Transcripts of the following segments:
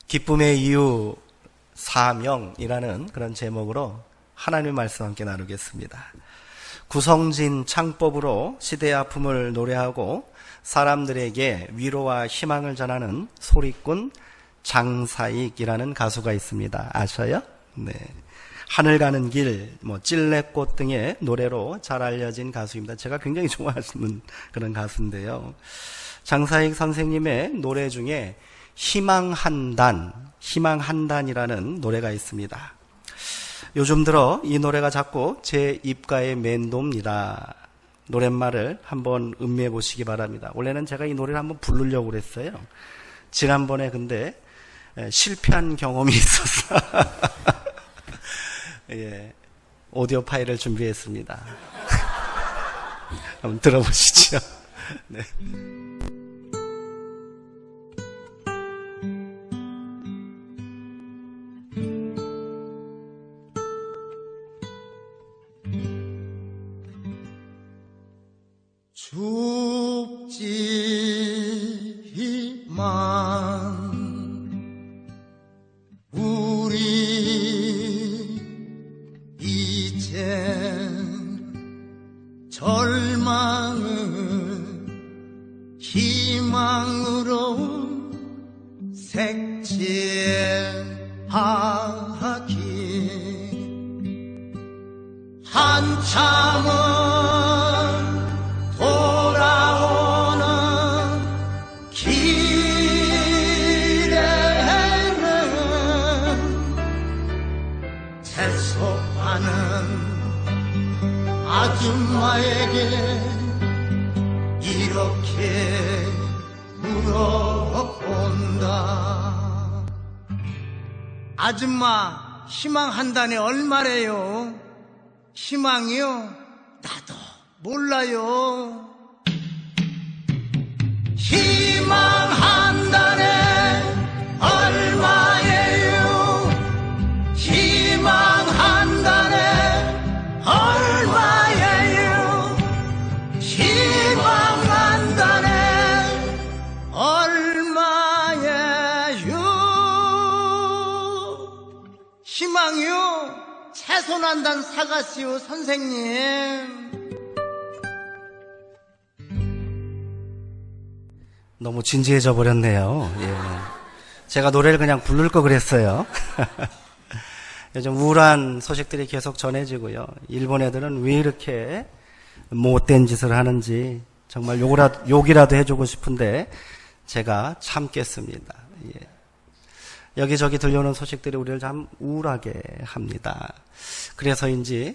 기쁨의 이유 사명이라는 그런 제목으로 하나님의 말씀 함께 나누겠습니다. 구성진 창법으로 시대의 아픔을 노래하고 사람들에게 위로와 희망을 전하는 소리꾼 장사익이라는 가수가 있습니다. 아셔요? 네. 하늘 가는 길, 찔레꽃 등의 노래로 잘 알려진 가수입니다. 제가 굉장히 좋아하는 그런 가수인데요. 장사익 선생님의 노래 중에 희망한단이라는 노래가 있습니다. 요즘 들어 이 노래가 자꾸 제 입가에 맴돕니다. 노랫말을 한번 음미해 보시기 바랍니다. 원래는 제가 이 노래를 한번 부르려고 그랬어요. 지난번에 근데 실패한 경험이 있어서 예, 오디오 파일을 준비했습니다. 한번 들어보시죠. 네. 춥지만 우리 이젠 절망을 희망으로 색칠하기 한참은 돌아오는 길에는 채소파는 아줌마에게 이렇게 물어본다. 아줌마, 희망한다네 얼마래요? 희망이요? 나도 몰라요. 희망한다네 얼마예요? 희망한다네 얼마예요? 희망한다네 얼마예요? 희망이요? 채소 난단 사가시오 선생님. 너무 진지해져 버렸네요. 예. 제가 노래를 그냥 부를 거 그랬어요. 요즘 우울한 소식들이 계속 전해지고요. 일본 애들은 왜 이렇게 못된 짓을 하는지 정말 욕이라도 해주고 싶은데 제가 참겠습니다. 예. 여기저기 들려오는 소식들이 우리를 참 우울하게 합니다. 그래서인지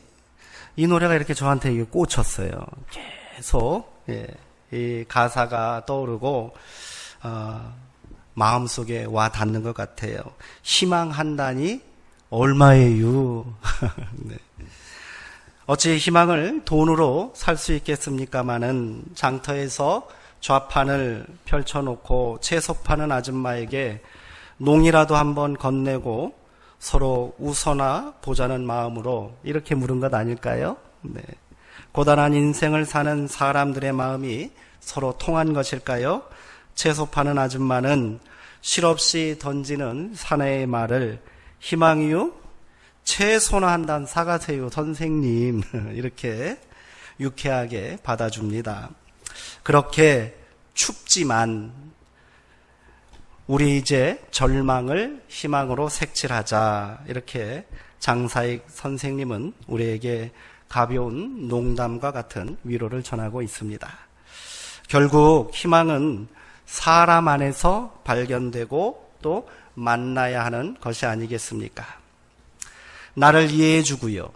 이 노래가 이렇게 저한테 꽂혔어요. 계속 이 가사가 떠오르고 마음속에 와 닿는 것 같아요. 희망한다니 얼마예요? 네. 어찌 희망을 돈으로 살 수 있겠습니까마는 장터에서 좌판을 펼쳐놓고 채소 파는 아줌마에게 농이라도 한번 건네고 서로 웃어나 보자는 마음으로 이렇게 물은 것 아닐까요? 네. 고단한 인생을 사는 사람들의 마음이 서로 통한 것일까요? 채소 파는 아줌마는 실없이 던지는 사내의 말을 희망이요? 채소나 한 단 사가세요 선생님. 이렇게 유쾌하게 받아줍니다. 그렇게 춥지만 우리 이제 절망을 희망으로 색칠하자. 이렇게 장사익 선생님은 우리에게 가벼운 농담과 같은 위로를 전하고 있습니다. 결국 희망은 사람 안에서 발견되고 또 만나야 하는 것이 아니겠습니까? 나를 이해해주고요.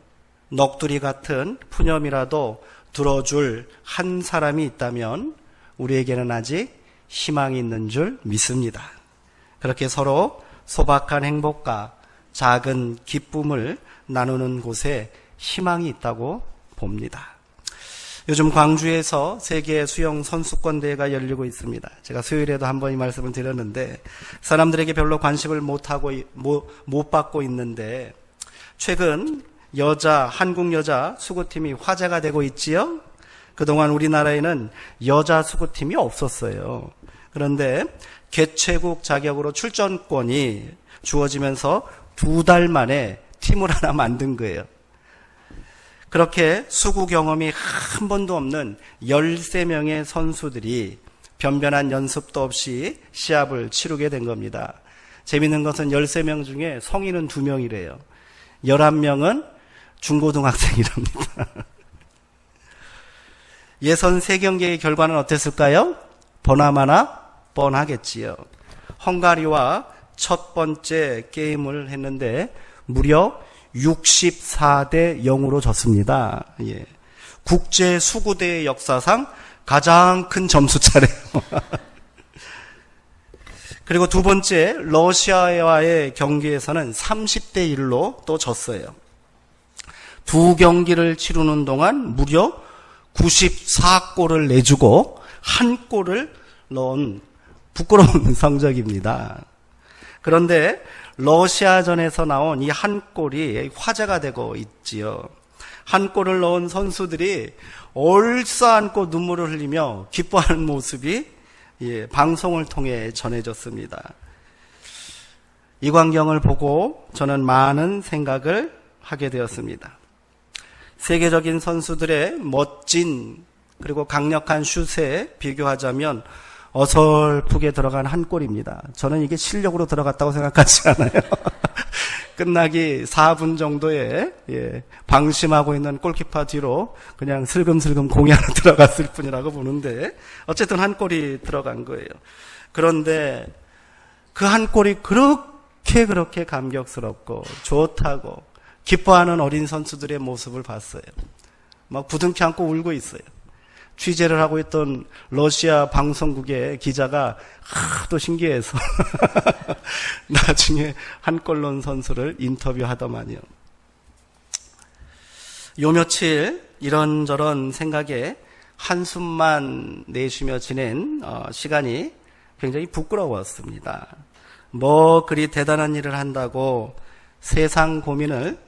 넋두리 같은 푸념이라도 들어줄 한 사람이 있다면 우리에게는 아직 희망이 있는 줄 믿습니다. 그렇게 서로 소박한 행복과 작은 기쁨을 나누는 곳에 희망이 있다고 봅니다. 요즘 광주에서 세계 수영 선수권 대회가 열리고 있습니다. 제가 수요일에도 한번 이 말씀을 드렸는데 사람들에게 별로 관심을 못 받고 있는데 최근 한국 여자 수구팀이 화제가 되고 있지요. 그동안 우리나라에는 여자 수구팀이 없었어요. 그런데 개최국 자격으로 출전권이 주어지면서 2달 만에 팀을 하나 만든 거예요. 그렇게 수구 경험이 한 번도 없는 13명의 선수들이 변변한 연습도 없이 시합을 치르게 된 겁니다. 재밌는 것은 13명 중에 성인은 2명이래요. 11명은 중고등학생이랍니다. 예선 3경기의 결과는 어땠을까요? 보나마나 뻔하겠지요. 헝가리와 첫 번째 게임을 했는데 무려 64대 0으로 졌습니다. 예. 국제 수구대회 역사상 가장 큰 점수차래요. 그리고 두 번째 러시아와의 경기에서는 30대 1로 또 졌어요. 두 경기를 치르는 동안 무려 94골을 내주고 한 골을 넣은 부끄러운 성적입니다. 그런데 러시아전에서 나온 이 한 골이 화제가 되고 있지요. 한 골을 넣은 선수들이 얼싸안고 눈물을 흘리며 기뻐하는 모습이 방송을 통해 전해졌습니다. 이 광경을 보고 저는 많은 생각을 하게 되었습니다. 세계적인 선수들의 멋진 그리고 강력한 슛에 비교하자면 어설프게 들어간 한 골입니다. 저는 이게 실력으로 들어갔다고 생각하지 않아요. 끝나기 4분 정도에 방심하고 있는 골키퍼 뒤로 그냥 슬금슬금 공이 하나 들어갔을 뿐이라고 보는데 어쨌든 한 골이 들어간 거예요. 그런데 그 한 골이 그렇게 감격스럽고 좋다고 기뻐하는 어린 선수들의 모습을 봤어요. 막 부둥켜 안고 울고 있어요. 취재를 하고 있던 러시아 방송국의 기자가 하도 신기해서 나중에 한 골 넣은 선수를 인터뷰하더만요. 요 며칠 이런저런 생각에 한숨만 내쉬며 지낸 시간이 굉장히 부끄러웠습니다. 뭐 그리 대단한 일을 한다고 세상 고민을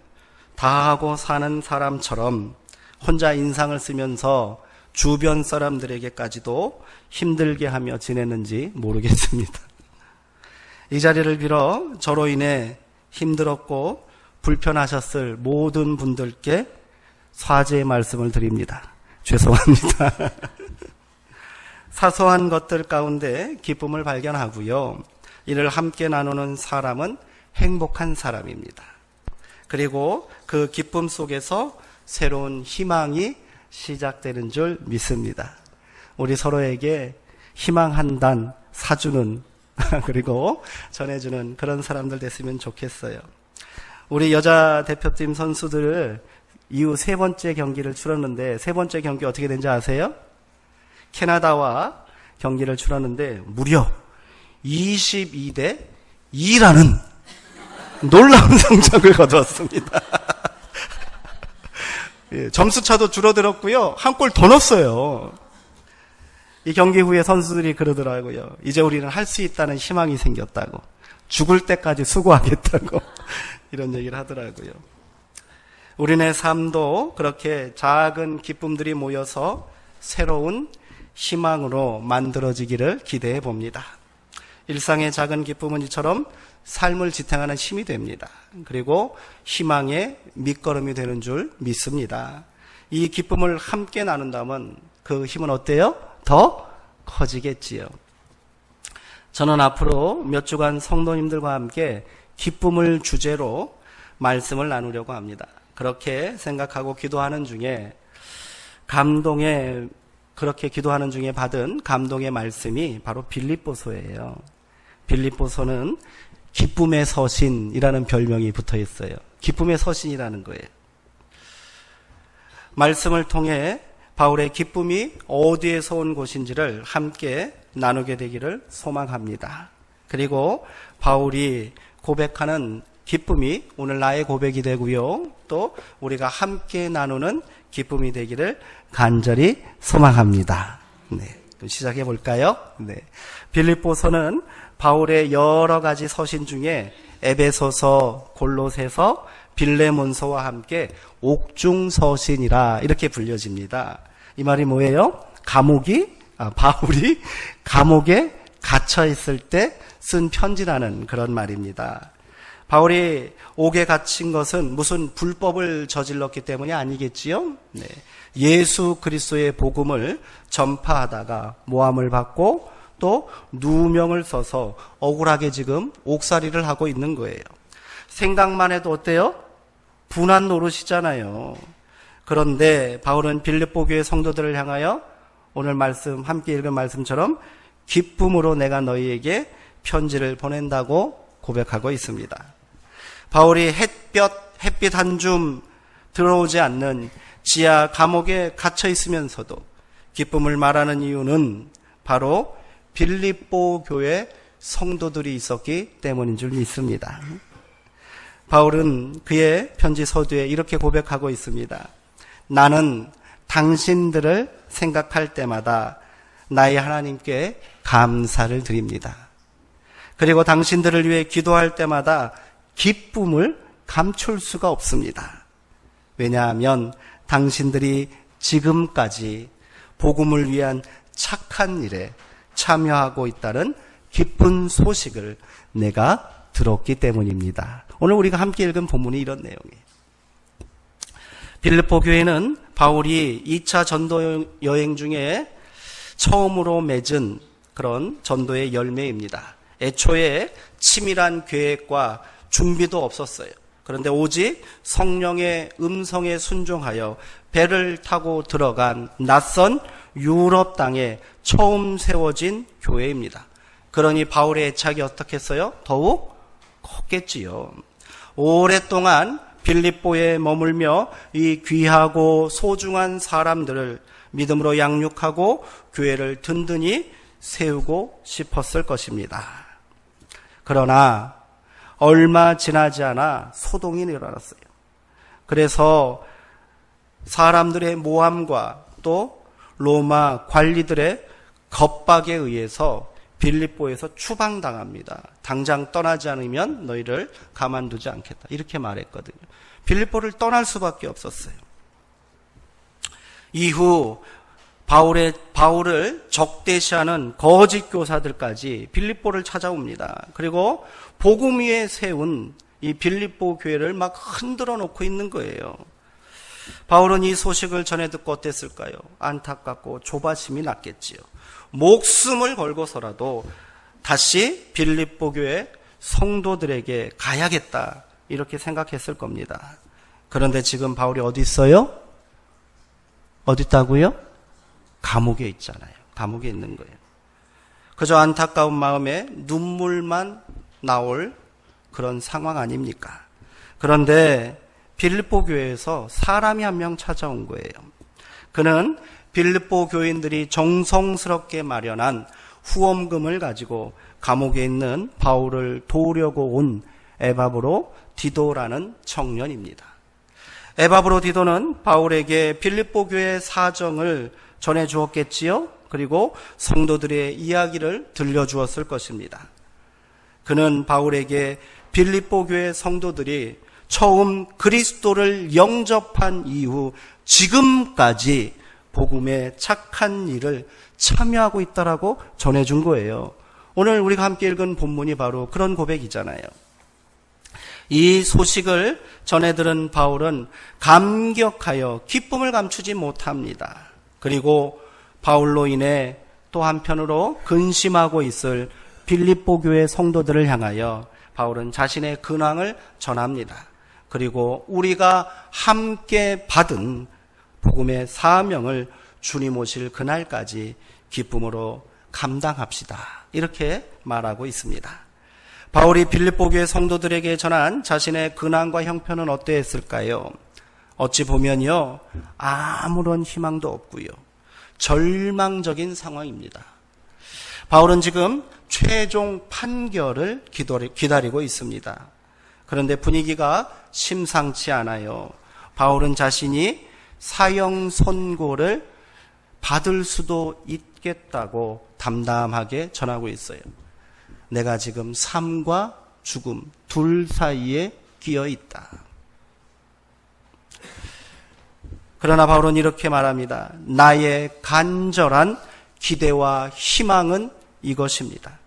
다 하고 사는 사람처럼 혼자 인상을 쓰면서 주변 사람들에게까지도 힘들게 하며 지냈는지 모르겠습니다. 이 자리를 빌어 저로 인해 힘들었고 불편하셨을 모든 분들께 사죄의 말씀을 드립니다. 죄송합니다. 사소한 것들 가운데 기쁨을 발견하고요. 이를 함께 나누는 사람은 행복한 사람입니다. 그리고 그 기쁨 속에서 새로운 희망이 시작되는 줄 믿습니다. 우리 서로에게 희망 한 단 사주는 그리고 전해주는 그런 사람들 됐으면 좋겠어요. 우리 여자 대표팀 선수들 이후 3번째 경기를 치렀는데 3번째 경기 어떻게 된지 아세요? 캐나다와 경기를 치렀는데 무려 22대 2라는 놀라운 성적을 거두었습니다. 점수차도 줄어들었고요. 한 골 더 넣었어요. 이 경기 후에 선수들이 그러더라고요. 이제 우리는 할 수 있다는 희망이 생겼다고. 죽을 때까지 수고하겠다고. 이런 얘기를 하더라고요. 우리네 삶도 그렇게 작은 기쁨들이 모여서 새로운 희망으로 만들어지기를 기대해 봅니다. 일상의 작은 기쁨은 이처럼 삶을 지탱하는 힘이 됩니다. 그리고 희망의 밑거름이 되는 줄 믿습니다. 이 기쁨을 함께 나눈다면 그 힘은 어때요? 더 커지겠지요. 저는 앞으로 몇 주간 성도님들과 함께 기쁨을 주제로 말씀을 나누려고 합니다. 그렇게 생각하고 기도하는 중에 그렇게 기도하는 중에 받은 감동의 말씀이 바로 빌립보서예요. 빌립보서는 기쁨의 서신이라는 별명이 붙어 있어요. 기쁨의 서신이라는 거예요. 말씀을 통해 바울의 기쁨이 어디에서 온 것인지를 함께 나누게 되기를 소망합니다. 그리고 바울이 고백하는 기쁨이 오늘 나의 고백이 되고요. 또 우리가 함께 나누는 기쁨이 되기를 간절히 소망합니다. 네, 시작해 볼까요? 네, 빌립보서는 바울의 여러 가지 서신 중에 에베소서, 골로새서, 빌레몬서와 함께 옥중서신이라 이렇게 불려집니다. 이 말이 뭐예요? 바울이 감옥에 갇혀 있을 때 쓴 편지라는 그런 말입니다. 바울이 옥에 갇힌 것은 무슨 불법을 저질렀기 때문이 아니겠지요? 네. 예수 그리스도의 복음을 전파하다가 모함을 받고 또 누명을 써서 억울하게 지금 옥살이를 하고 있는 거예요. 생각만 해도 어때요? 분한 노릇이잖아요. 그런데 바울은 빌립보 교회 성도들을 향하여 오늘 말씀, 함께 읽은 말씀처럼 기쁨으로 내가 너희에게 편지를 보낸다고 고백하고 있습니다. 바울이 햇빛 한 줌 들어오지 않는 지하 감옥에 갇혀 있으면서도 기쁨을 말하는 이유는 바로 빌립보 교회 성도들이 있었기 때문인 줄 믿습니다. 바울은 그의 편지 서두에 이렇게 고백하고 있습니다. 나는 당신들을 생각할 때마다 나의 하나님께 감사를 드립니다. 그리고 당신들을 위해 기도할 때마다 기쁨을 감출 수가 없습니다. 왜냐하면 당신들이 지금까지 복음을 위한 착한 일에 참여하고 있다는 기쁜 소식을 내가 들었기 때문입니다. 오늘 우리가 함께 읽은 본문이 이런 내용이에요. 빌립보 교회는 바울이 2차 전도 여행 중에 처음으로 맺은 그런 전도의 열매입니다. 애초에 치밀한 계획과 준비도 없었어요. 그런데 오직 성령의 음성에 순종하여 배를 타고 들어간 낯선 유럽 땅에 처음 세워진 교회입니다. 그러니 바울의 애착이 어떻게 했어요? 더욱 컸겠지요. 오랫동안 빌립보에 머물며 이 귀하고 소중한 사람들을 믿음으로 양육하고 교회를 든든히 세우고 싶었을 것입니다. 그러나 얼마 지나지 않아 소동이 일어났어요. 그래서 사람들의 모함과 또 로마 관리들의 겁박에 의해서 빌립보에서 추방당합니다. 당장 떠나지 않으면 너희를 가만두지 않겠다. 이렇게 말했거든요. 빌립보를 떠날 수밖에 없었어요. 이후 바울을 적대시하는 거짓 교사들까지 빌립보를 찾아옵니다. 그리고 복음 위에 세운 이 빌립보 교회를 막 흔들어 놓고 있는 거예요. 바울은 이 소식을 전해 듣고 어땠을까요? 안타깝고 조바심이 났겠지요. 목숨을 걸고서라도 다시 빌립보 교회 성도들에게 가야겠다 이렇게 생각했을 겁니다. 그런데 지금 바울이 어디 있어요? 어디 있다고요? 감옥에 있잖아요. 감옥에 있는 거예요. 그저 안타까운 마음에 눈물만 나올 그런 상황 아닙니까? 그런데 빌립보 교회에서 사람이 한 명 찾아온 거예요. 그는 빌립보 교인들이 정성스럽게 마련한 후원금을 가지고 감옥에 있는 바울을 도우려고 온 에바브로 디도라는 청년입니다. 에바브로 디도는 바울에게 빌립보 교회의 사정을 전해 주었겠지요. 그리고 성도들의 이야기를 들려주었을 것입니다. 그는 바울에게 빌립보 교회 성도들이 처음 그리스도를 영접한 이후 지금까지 복음의 착한 일을 참여하고 있다라고 전해준 거예요. 오늘 우리가 함께 읽은 본문이 바로 그런 고백이잖아요. 이 소식을 전해 들은 바울은 감격하여 기쁨을 감추지 못합니다. 그리고 바울로 인해 또 한편으로 근심하고 있을 빌립보 교회 성도들을 향하여 바울은 자신의 근황을 전합니다. 그리고 우리가 함께 받은 복음의 사명을 주님 오실 그날까지 기쁨으로 감당합시다. 이렇게 말하고 있습니다. 바울이 빌립보 교회 성도들에게 전한 자신의 근황과 형편은 어떠했을까요? 어찌 보면요, 아무런 희망도 없고요. 절망적인 상황입니다. 바울은 지금 최종 판결을 기다리고 있습니다. 그런데 분위기가 심상치 않아요. 바울은 자신이 사형 선고를 받을 수도 있겠다고 담담하게 전하고 있어요. 내가 지금 삶과 죽음 둘 사이에 끼어 있다. 그러나 바울은 이렇게 말합니다. 나의 간절한 기대와 희망은 이것입니다.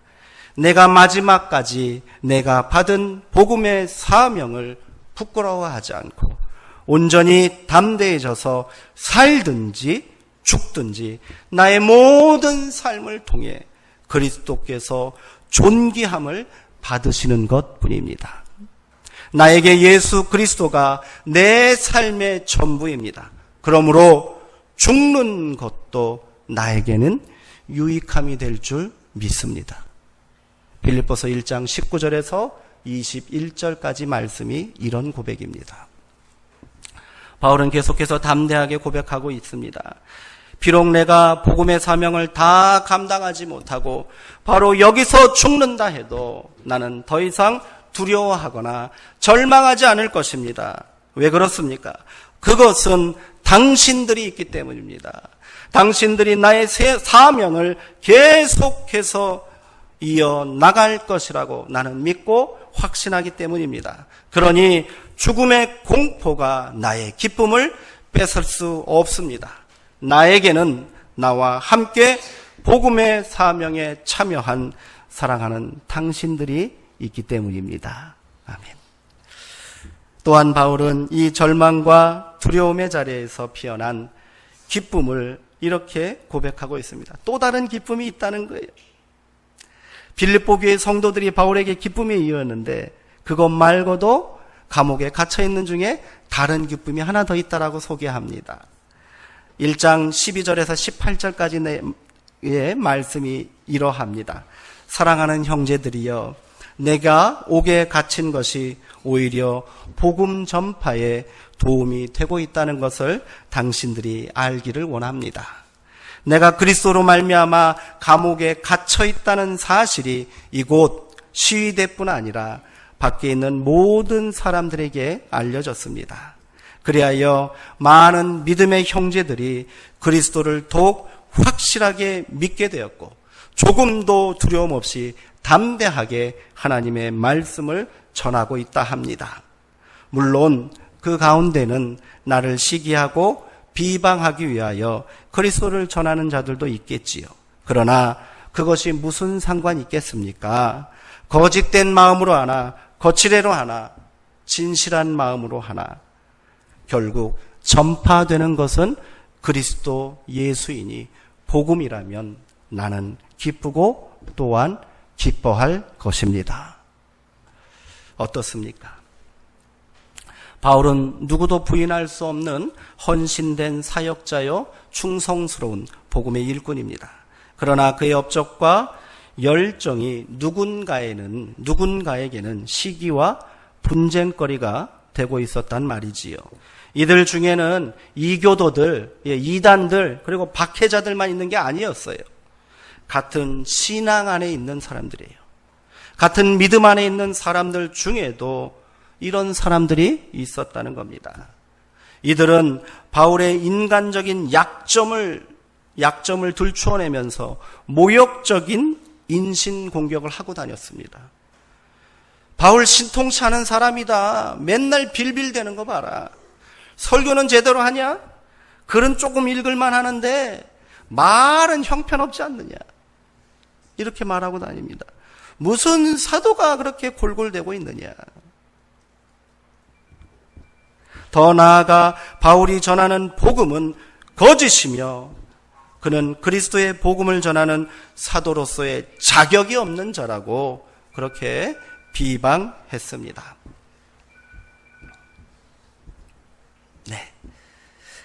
내가 마지막까지 내가 받은 복음의 사명을 부끄러워하지 않고 온전히 담대해져서 살든지 죽든지 나의 모든 삶을 통해 그리스도께서 존귀함을 받으시는 것뿐입니다. 나에게 예수 그리스도가 내 삶의 전부입니다. 그러므로 죽는 것도 나에게는 유익함이 될 줄 믿습니다. 빌립보서 1장 19절에서 21절까지 말씀이 이런 고백입니다. 바울은 계속해서 담대하게 고백하고 있습니다. 비록 내가 복음의 사명을 다 감당하지 못하고 바로 여기서 죽는다 해도 나는 더 이상 두려워하거나 절망하지 않을 것입니다. 왜 그렇습니까? 그것은 당신들이 있기 때문입니다. 당신들이 나의 사명을 계속해서 이어나갈 것이라고 나는 믿고 확신하기 때문입니다. 그러니 죽음의 공포가 나의 기쁨을 뺏을 수 없습니다. 나에게는 나와 함께 복음의 사명에 참여한 사랑하는 당신들이 있기 때문입니다. 아멘. 또한 바울은 이 절망과 두려움의 자리에서 피어난 기쁨을 이렇게 고백하고 있습니다. 또 다른 기쁨이 있다는 거예요. 빌립보 교회 성도들이 바울에게 기쁨이 이었는데 그것 말고도 감옥에 갇혀있는 중에 다른 기쁨이 하나 더 있다라고 소개합니다. 1장 12절에서 18절까지의 말씀이 이러합니다. 사랑하는 형제들이여, 내가 옥에 갇힌 것이 오히려 복음 전파에 도움이 되고 있다는 것을 당신들이 알기를 원합니다. 내가 그리스도로 말미암아 감옥에 갇혀 있다는 사실이 이곳 시위대뿐 아니라 밖에 있는 모든 사람들에게 알려졌습니다. 그리하여 많은 믿음의 형제들이 그리스도를 더욱 확실하게 믿게 되었고 조금도 두려움 없이 담대하게 하나님의 말씀을 전하고 있다 합니다. 물론 그 가운데는 나를 시기하고 비방하기 위하여 그리스도를 전하는 자들도 있겠지요. 그러나 그것이 무슨 상관이 있겠습니까? 거짓된 마음으로 하나, 거칠애로 하나, 진실한 마음으로 하나, 결국 전파되는 것은 그리스도 예수이니 복음이라면 나는 기쁘고 또한 기뻐할 것입니다. 어떻습니까? 바울은 누구도 부인할 수 없는 헌신된 사역자요 충성스러운 복음의 일꾼입니다. 그러나 그의 업적과 열정이 누군가에게는 시기와 분쟁거리가 되고 있었단 말이지요. 이들 중에는 이교도들, 이단들, 그리고 박해자들만 있는 게 아니었어요. 같은 신앙 안에 있는 사람들이에요. 같은 믿음 안에 있는 사람들 중에도 이런 사람들이 있었다는 겁니다. 이들은 바울의 인간적인 약점을 들추어내면서 모욕적인 인신공격을 하고 다녔습니다. 바울 신통치 않은 사람이다. 맨날 빌빌대는 거 봐라. 설교는 제대로 하냐? 글은 조금 읽을만 하는데 말은 형편없지 않느냐? 이렇게 말하고 다닙니다. 무슨 사도가 그렇게 골골대고 있느냐? 더 나아가 바울이 전하는 복음은 거짓이며 그는 그리스도의 복음을 전하는 사도로서의 자격이 없는 자라고 그렇게 비방했습니다. 네.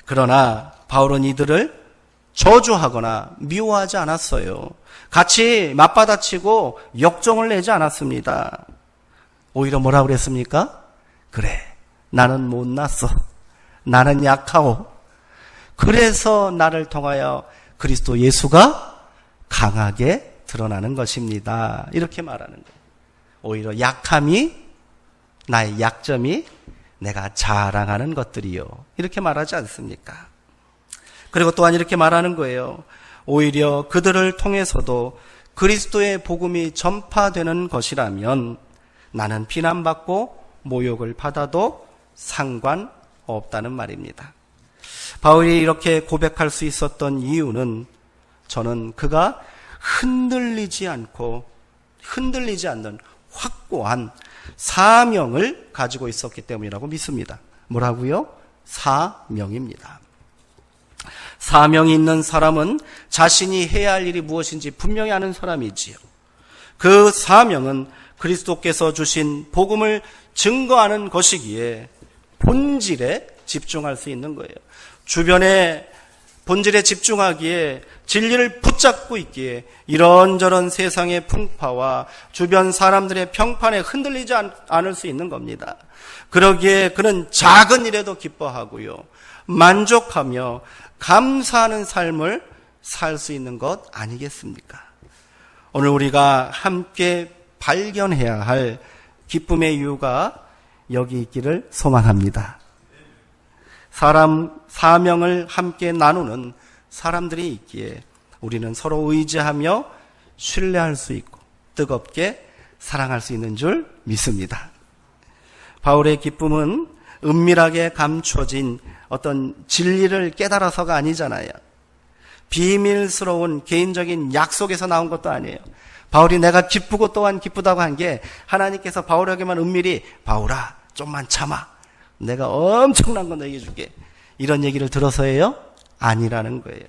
그러나 바울은 이들을 저주하거나 미워하지 않았어요. 같이 맞받아치고 역정을 내지 않았습니다. 오히려 뭐라고 그랬습니까? 그래, 나는 못났어. 나는 약하오. 그래서 나를 통하여 그리스도 예수가 강하게 드러나는 것입니다. 이렇게 말하는 거예요. 오히려 약함이, 나의 약점이 내가 자랑하는 것들이요. 이렇게 말하지 않습니까? 그리고 또한 이렇게 말하는 거예요. 오히려 그들을 통해서도 그리스도의 복음이 전파되는 것이라면 나는 비난받고 모욕을 받아도 상관없다는 말입니다. 바울이 이렇게 고백할 수 있었던 이유는 저는 그가 흔들리지 않는 확고한 사명을 가지고 있었기 때문이라고 믿습니다. 뭐라고요? 사명입니다. 사명이 있는 사람은 자신이 해야 할 일이 무엇인지 분명히 아는 사람이지요. 그 사명은 그리스도께서 주신 복음을 증거하는 것이기에 본질에 집중할 수 있는 거예요. 주변의 본질에 집중하기에 진리를 붙잡고 있기에 이런저런 세상의 풍파와 주변 사람들의 평판에 흔들리지 않을 수 있는 겁니다. 그러기에 그는 작은 일에도 기뻐하고요, 만족하며 감사하는 삶을 살 수 있는 것 아니겠습니까? 오늘 우리가 함께 발견해야 할 기쁨의 이유가 여기 있기를 소망합니다. 사명을 함께 나누는 사람들이 있기에 우리는 서로 의지하며 신뢰할 수 있고 뜨겁게 사랑할 수 있는 줄 믿습니다. 바울의 기쁨은 은밀하게 감춰진 어떤 진리를 깨달아서가 아니잖아요. 비밀스러운 개인적인 약속에서 나온 것도 아니에요. 바울이 내가 기쁘고 또한 기쁘다고 한 게 하나님께서 바울에게만 은밀히 바울아 좀만 참아, 내가 엄청난 거 너에게 줄게, 이런 얘기를 들어서예요? 아니라는 거예요.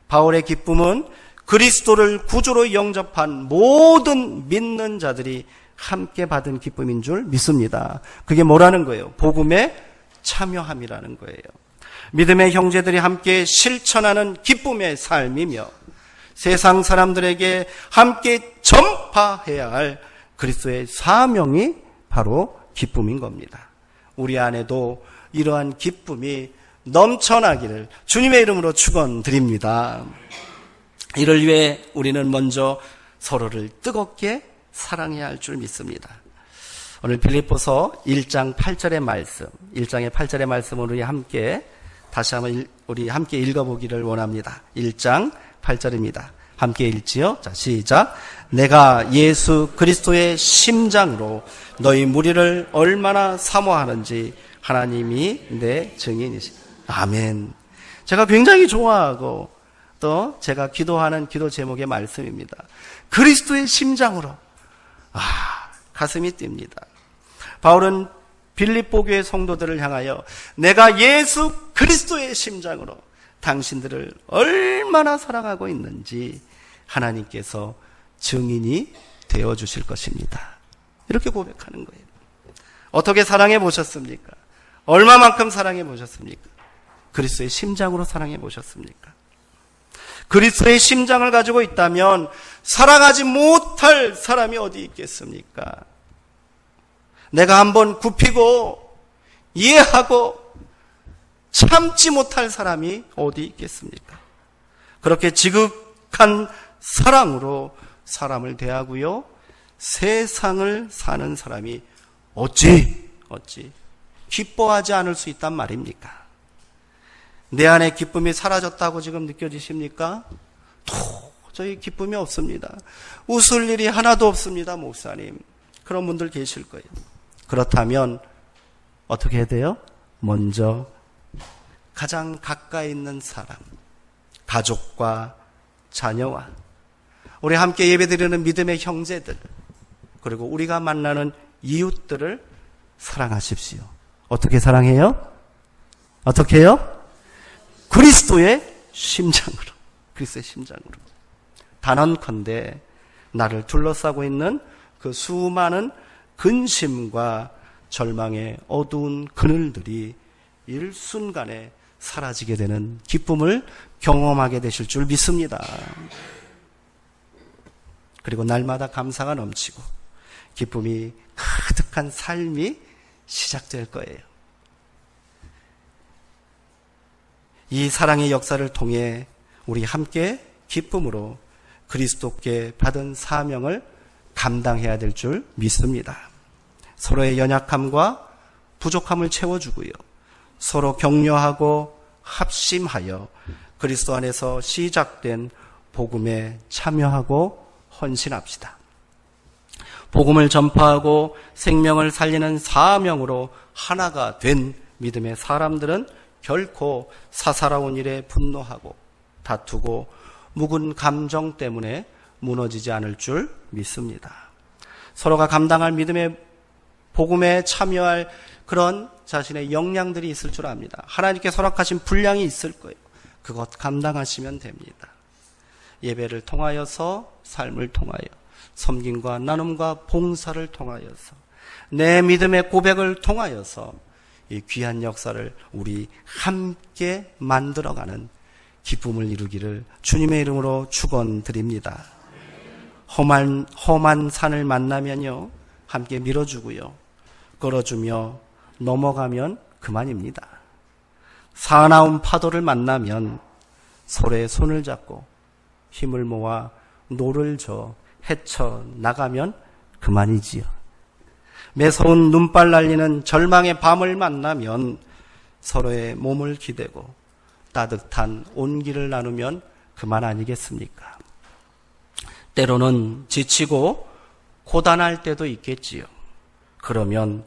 바울의 기쁨은 그리스도를 구주로 영접한 모든 믿는 자들이 함께 받은 기쁨인 줄 믿습니다. 그게 뭐라는 거예요? 복음에 참여함이라는 거예요. 믿음의 형제들이 함께 실천하는 기쁨의 삶이며 세상 사람들에게 함께 전파해야 할 그리스도의 사명이 바로 기쁨인 겁니다. 우리 안에도 이러한 기쁨이 넘쳐나기를 주님의 이름으로 축원드립니다. 이를 위해 우리는 먼저 서로를 뜨겁게 사랑해야 할 줄 믿습니다. 오늘 빌립보서 1장 8절의 말씀, 1장의 8절의 말씀을 다시 한번 우리 함께 읽어보기를 원합니다. 1장 8절입니다. 함께 읽지요? 자, 시작. 내가 예수 그리스도의 심장으로 너희 무리를 얼마나 사모하는지 하나님이 내 증인이시. 아멘. 제가 굉장히 좋아하고 또 제가 기도하는 기도 제목의 말씀입니다. 그리스도의 심장으로. 가슴이 뜁니다. 바울은 빌립보 교회 성도들을 향하여 내가 예수 그리스도의 심장으로 당신들을 얼마나 사랑하고 있는지 하나님께서 증인이 되어주실 것입니다. 이렇게 고백하는 거예요. 어떻게 사랑해 보셨습니까? 얼마만큼 사랑해 보셨습니까? 그리스도의 심장으로 사랑해 보셨습니까? 그리스도의 심장을 가지고 있다면 사랑하지 못할 사람이 어디 있겠습니까? 내가 한번 굽히고 이해하고 참지 못할 사람이 어디 있겠습니까? 그렇게 지극한 사랑으로 사람을 대하고요, 세상을 사는 사람이 어찌 기뻐하지 않을 수 있단 말입니까? 내 안에 기쁨이 사라졌다고 지금 느껴지십니까? 도저히 기쁨이 없습니다. 웃을 일이 하나도 없습니다, 목사님. 그런 분들 계실 거예요. 그렇다면 어떻게 해야 돼요? 먼저 가장 가까이 있는 사람, 가족과 자녀와 우리 함께 예배드리는 믿음의 형제들, 그리고 우리가 만나는 이웃들을 사랑하십시오. 어떻게 사랑해요? 어떻게 해요? 그리스도의 심장으로. 그리스도의 심장으로. 단언컨대 나를 둘러싸고 있는 그 수많은 근심과 절망의 어두운 그늘들이 일순간에 사라지게 되는 기쁨을 경험하게 되실 줄 믿습니다. 그리고 날마다 감사가 넘치고 기쁨이 가득한 삶이 시작될 거예요. 이 사랑의 역사를 통해 우리 함께 기쁨으로 그리스도께 받은 사명을 감당해야 될 줄 믿습니다. 서로의 연약함과 부족함을 채워주고요, 서로 격려하고 합심하여 그리스도 안에서 시작된 복음에 참여하고 헌신합시다. 복음을 전파하고 생명을 살리는 사명으로 하나가 된 믿음의 사람들은 결코 사사로운 일에 분노하고 다투고 묵은 감정 때문에 무너지지 않을 줄 믿습니다. 서로가 감당할 믿음의 복음에 참여할 그런 자신의 역량들이 있을 줄 압니다. 하나님께 허락하신 분량이 있을 거예요. 그것 감당하시면 됩니다. 예배를 통하여서, 삶을 통하여, 섬김과 나눔과 봉사를 통하여서, 내 믿음의 고백을 통하여서 이 귀한 역사를 우리 함께 만들어가는 기쁨을 이루기를 주님의 이름으로 축원드립니다. 험한 산을 만나면요, 함께 밀어주고요, 끌어주며 넘어가면 그만입니다. 사나운 파도를 만나면 서로의 손을 잡고 힘을 모아 노를 저 헤쳐나가면 그만이지요. 매서운 눈발 날리는 절망의 밤을 만나면 서로의 몸을 기대고 따뜻한 온기를 나누면 그만 아니겠습니까? 때로는 지치고 고단할 때도 있겠지요. 그러면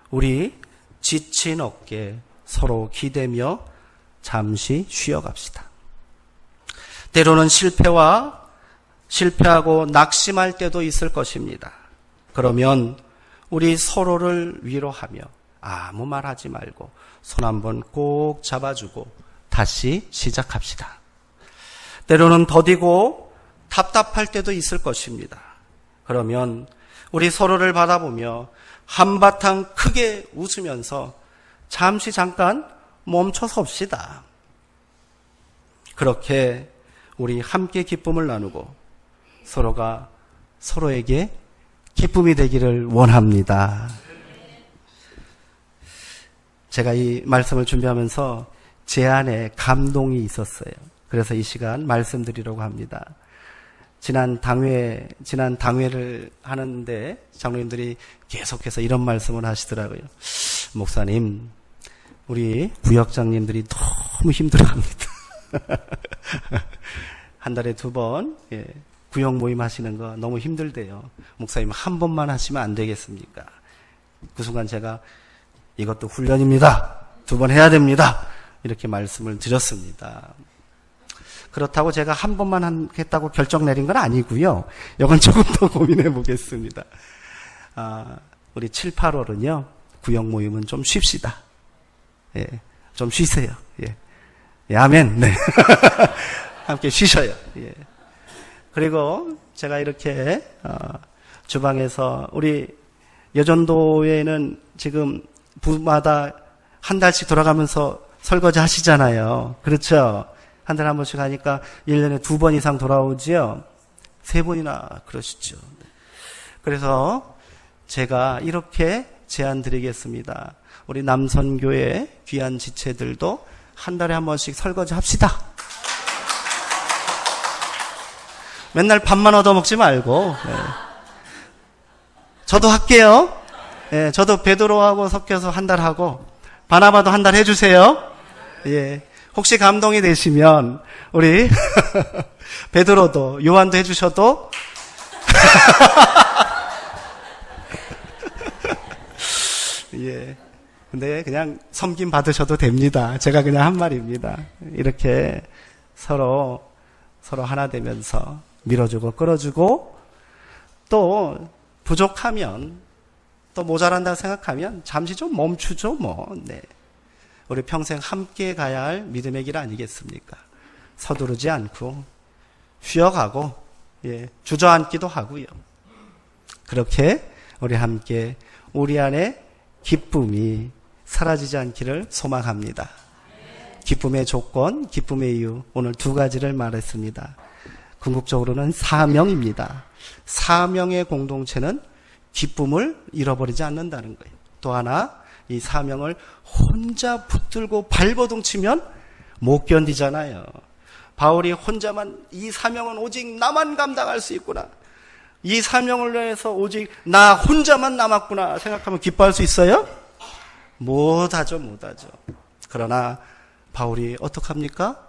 우리 지친 어깨 서로 기대며 잠시 쉬어갑시다. 때로는 실패하고 낙심할 때도 있을 것입니다. 그러면 우리 서로를 위로하며 아무 말 하지 말고 손 한번 꼭 잡아주고 다시 시작합시다. 때로는 더디고 답답할 때도 있을 것입니다. 그러면 우리 서로를 바라보며 한바탕 크게 웃으면서 잠깐 멈춰 섭시다. 그렇게 우리 함께 기쁨을 나누고 서로가 서로에게 기쁨이 되기를 원합니다. 제가 이 말씀을 준비하면서 제 안에 감동이 있었어요. 그래서 이 시간 말씀드리려고 합니다. 지난 당회를 하는데 장로님들이 계속해서 이런 말씀을 하시더라고요. 목사님, 우리 부역장님들이 너무 힘들어합니다. 한 달에 2번 구역 모임 하시는 거 너무 힘들대요. 목사님 한 번만 하시면 안 되겠습니까? 그 순간 제가 이것도 훈련입니다. 2번 해야 됩니다. 이렇게 말씀을 드렸습니다. 그렇다고 제가 한 번만 하겠다고 결정 내린 건 아니고요. 이건 조금 더 고민해 보겠습니다. 우리 7, 8월은요. 구역 모임은 좀 쉽시다. 예, 좀 쉬세요. 예, 아멘. 네. 함께 쉬셔요. 예. 그리고 제가 이렇게 주방에서 우리 여전도에는 지금 부마다 한 달씩 돌아가면서 설거지 하시잖아요. 그렇죠? 한 달에 한 번씩 하니까 1년에 2번 이상 돌아오지요. 3번이나 그러시죠. 그래서 제가 이렇게 제안 드리겠습니다. 우리 남선교회 귀한 지체들도 한 달에 한 번씩 설거지 합시다. 맨날 밥만 얻어먹지 말고. 네. 저도 할게요. 네, 저도 베드로하고 섞여서 한 달 하고 바나바도 한 달 해주세요. 예. 혹시 감동이 되시면 우리 베드로도 요한도 해주셔도 예. 근데 그냥 섬김 받으셔도 됩니다. 제가 그냥 한 말입니다. 이렇게 서로 하나 되면서 밀어주고 끌어주고 또 부족하면 또 모자란다 생각하면 잠시 좀 멈추죠 뭐. 네. 우리 평생 함께 가야 할 믿음의 길 아니겠습니까? 서두르지 않고 쉬어가고 주저앉기도 하고요. 그렇게 우리 함께 우리 안에 기쁨이 사라지지 않기를 소망합니다. 기쁨의 조건, 기쁨의 이유 오늘 2가지를 말했습니다. 궁극적으로는 사명입니다. 사명의 공동체는 기쁨을 잃어버리지 않는다는 거예요. 또 하나 이 사명을 혼자 붙들고 발버둥 치면 못 견디잖아요. 바울이 혼자만 이 사명은 오직 나만 감당할 수 있구나. 이 사명을 위해서 오직 나 혼자만 남았구나 생각하면 기뻐할 수 있어요? 못하죠. 그러나 바울이 어떡합니까?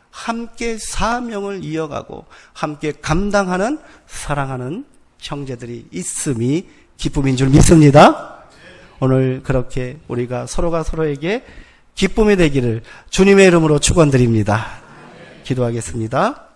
함께 사명을 이어가고 함께 감당하는 사랑하는 형제들이 있음이 기쁨인 줄 믿습니다. 오늘 그렇게 우리가 서로가 서로에게 기쁨이 되기를 주님의 이름으로 축원드립니다. 기도하겠습니다.